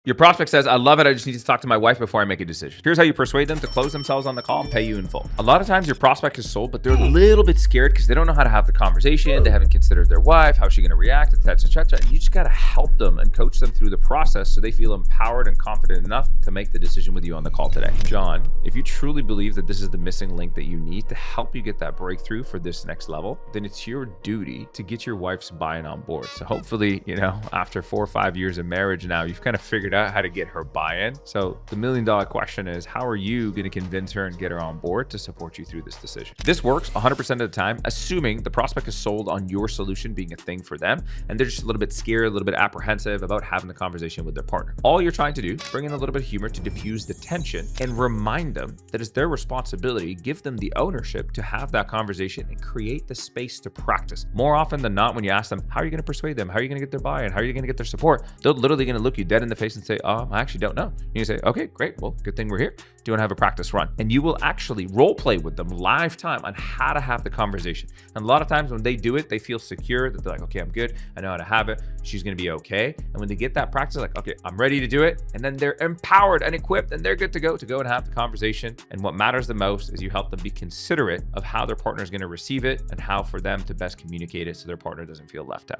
Your prospect says, I love it. I just need to talk to my wife before I make a decision. Here's how you persuade them to close themselves on the call and pay you in full. A lot of times your prospect is sold, but they're a little bit scared because they don't know how to have the conversation. They haven't considered their wife, how's she going to react, etc. And you just got to help them and coach them through the process so they feel empowered and confident enough to make the decision with you on the call today. John, if you truly believe that this is the missing link that you need to help you get that breakthrough for this next level, then it's your duty to get your wife's buy-in on board. So hopefully, after 4 or 5 years of marriage now, you've kind of figured out how to get her buy-in. So the $1 million question is, how are you going to convince her and get her on board to support you through this decision? This works 100% of the time, assuming the prospect is sold on your solution being a thing for them, and they're just a little bit scared, a little bit apprehensive about having the conversation with their partner. All you're trying to do is bring in a little bit of humor to diffuse the tension and remind them that it's their responsibility, give them the ownership to have that conversation and create the space to practice. More often than not, when you ask them, how are you going to persuade them? How are you going to get their buy-in? How are you going to get their support? They're literally going to look you dead in the face and say, I actually don't know. You say, okay, great. Well, good thing we're here. Do you want to have a practice run? And you will actually role play with them live time on how to have the conversation. And a lot of times when they do it, they feel secure that they're like, okay, I'm good. I know how to have it. She's going to be okay. And when they get that practice, like, okay, I'm ready to do it. And then they're empowered and equipped and they're good to go and have the conversation. And what matters the most is you help them be considerate of how their partner is going to receive it and how for them to best communicate it so their partner doesn't feel left out.